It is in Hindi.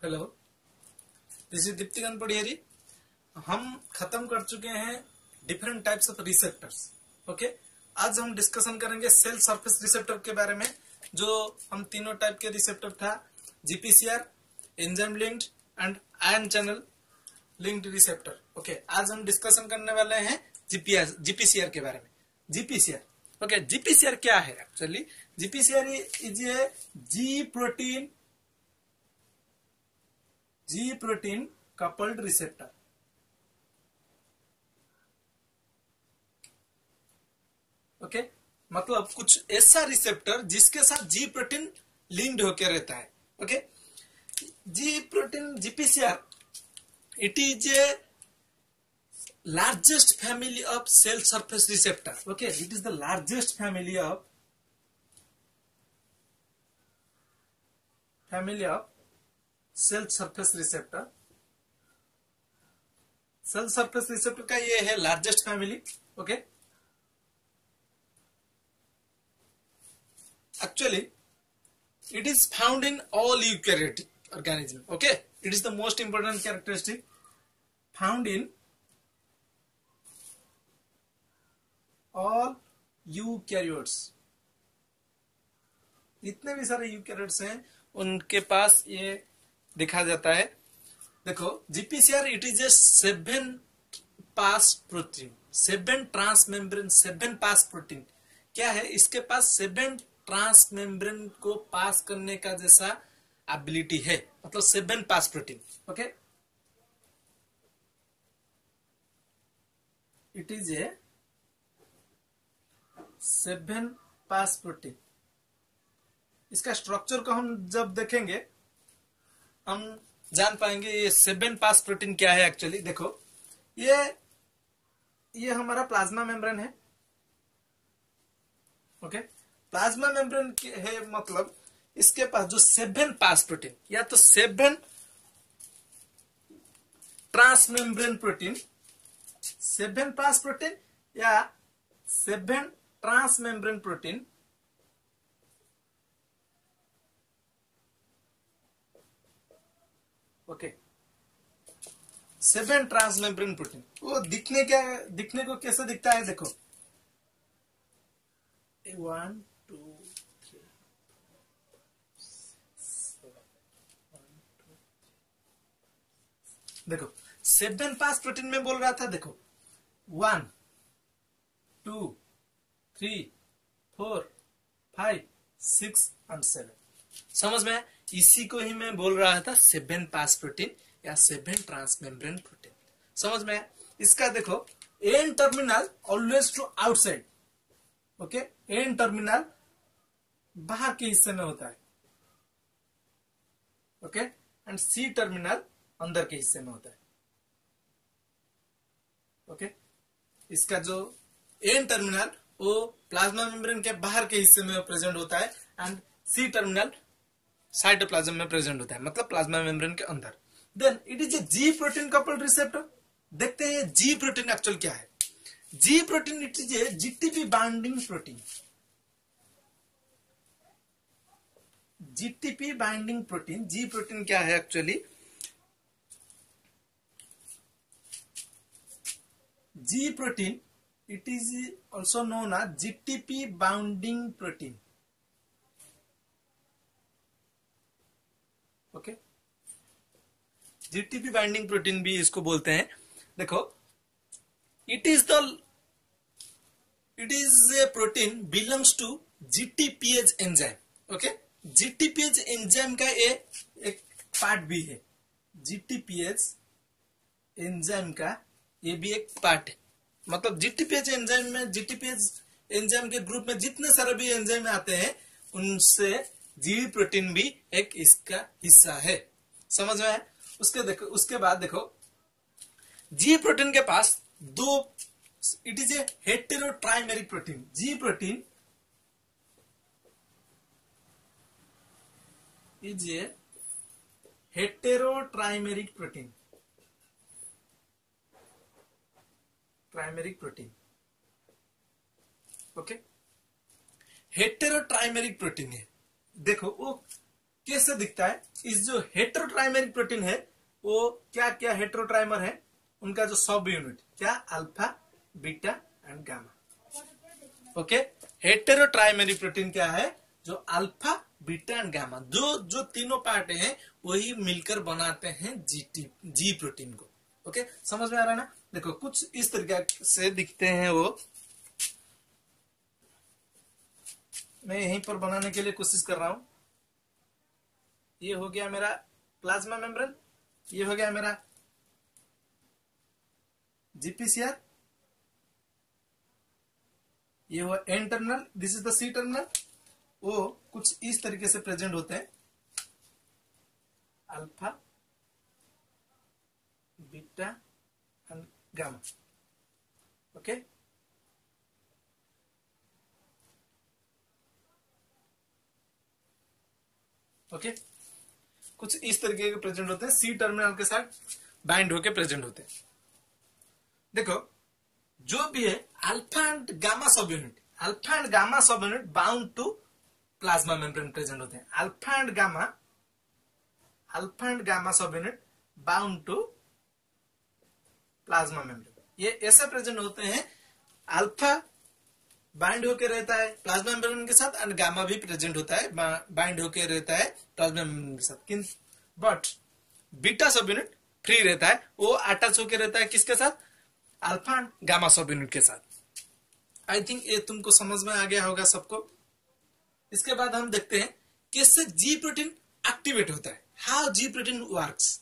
Hello, this is Diptikant Padiyari. हम खत्म कर चुके हैं different types of receptors. Okay, आज हम डिस्कशन करेंगे सेल सरफेस रिसेप्टर के बारे में। जो हम तीनों टाइप के रिसेप्टर था, GPCR, enzyme linked and ion channel linked receptor. Okay, आज हम डिस्कशन करने वाले हैं जीपीसीआर के बारे में। जीपीसीआर, ओके, जीपीसीआर क्या है actually? GPCR is a G protein coupled receptor. Okay, मतलब कुछ ऐसा रिसेप्टर जिसके साथ जी प्रोटीन लिंक्ड होकर रहता है। Okay, G protein GPCR it is a largest family of cell surface receptor. Okay, it is the largest family of cell surface receptor. Cell surface receptor का ये है largest family. Okay, actually it is found in all eukaryotic organism. Okay, it is the most important characteristic found in all eukaryotes. जितने भी सारे यूकैरियोट्स हैं उनके पास ये देखा जाता है। देखो, GPCR it is a 7 pass protein, 7 transmembrane 7 pass protein. क्या है इसके पास? 7 ट्रांसमेम्ब्रेन को पास करने का जैसा एबिलिटी है, मतलब 7 pass protein. Okay, it is a 7 pass protein. इसका स्ट्रक्चर को हम जब देखेंगे हम जान पाएंगे ये 7 पास प्रोटीन क्या है एक्चुअली। देखो, ये हमारा प्लाज्मा मेम्ब्रेन है। ओके, प्लाज्मा मेम्ब्रेन है, मतलब इसके पास जो 7 पास प्रोटीन, या तो 7 ट्रांसमेम्ब्रेन प्रोटीन, 7 पास प्रोटीन या 7 transmembrane protein, okay, 7 transmembrane protein. वो दिखने को कैसे दिखता है? देखो, 1 2 3 देखो 7 पास प्रोटीन में बोल रहा था। देखो 1 2 3 4 5 6 और 7। समझ में? इसी को ही मैं बोल रहा था 7 पास प्रोटीन या 7 ट्रांसमेम्ब्रेन प्रोटीन। समझ में? इसका देखो, N terminal always to outside. Okay, N terminal बाहर के हिस्से में होता है। ओके, एंड सी टर्मिनल अंदर के हिस्से में होता है। ओके, इसका जो एन टर्मिनल वो प्लाज्मा मेम्ब्रेन के बाहर के हिस्से में प्रेजेंट होता है, एंड सी टर्मिनल साइटोप्लाज्म में प्रेजेंट होता है, मतलब प्लाज्मा मेम्ब्रेन के अंदर। Then it is a G protein coupled receptor. देखते हैं जी प्रोटीन एक्चुअल क्या है। G protein it is a GTP binding protein. GTP binding protein, G protein क्या है actually? G protein it is also known as GTP binding protein. Okay, GTP binding protein भी इसको बोलते हैं। देखो, it is a protein belongs to GTPase enzyme. Okay, GTPase enzyme का एक पार्ट भी है। जीटीपीएज एंजाइम का ये भी एक पार्ट है। मतलब जीटीपीएज एंजाइम के ग्रुप में जितने सारे भी एंजाइम आते हैं उनसे जी प्रोटीन भी एक इसका हिस्सा है। समझ में है? उसके बाद देखो, जी प्रोटीन के पास दो, it is a heterotrimeric protein. G protein is a heterotrimeric protein. Trimeric protein, okay, heterotrimeric protein है। देखो, वो कैसे दिखता है, इस जो हेटेरोट्राइमेरिक प्रोटीन है वो क्या क्या हेटेरोट्राइमर है, उनका जो सब यूनिट क्या, alpha, beta and gamma. Okay, heterotrimeric protein क्या है, जो अल्फा, बीटा एंड गामा जो तीनों पार्ट हैं वही मिलकर बनाते हैं जी प्रोटीन को। ओके, समझ में आ रहा है ना। देखो कुछ इस तरीके से दिखते हैं वो, मैं यहीं पर बनाने के लिए कोशिश कर रहा हूं। ये हो गया मेरा प्लाज्मा मेम्ब्रेन, ये हो गया मेरा जीपीसीआर, ये हुआ N terminal, this is the C terminal. वो कुछ इस तरीके से प्रेजेंट होते हैं, alpha, beta and gamma. Okay, okay, कुछ इस तरीके के प्रेजेंट होते हैं, सी टर्मिनल के साथ बाइंड होके प्रेजेंट होते हैं। देखो जो भी है alpha and gamma subunit, alpha and gamma subunit bound to plasma membrane present होते हैं। Alpha and gamma subunit bound to plasma membrane, ये ऐसे प्रेजेंट होते हैं। अल्फा बाइंड होके रहता है प्लाज्मा मेम्ब्रेन के साथ एंड गामा भी प्रेजेंट होता है, बाइंड होके रहता है प्लाज्मा मेम्ब्रेन के साथ। बट बीटा सब यूनिट फ्री रहता है, वो अटैच होके रहता है किसके साथ, अल्फा एंड गामा सब यूनिट के साथ। आई थिंक ये तुमको समझ में आ गया होगा सबको। इसके बाद हम देखते हैं कैसे जी प्रोटीन एक्टिवेट होता है, हाउ जी प्रोटीन वर्क्स।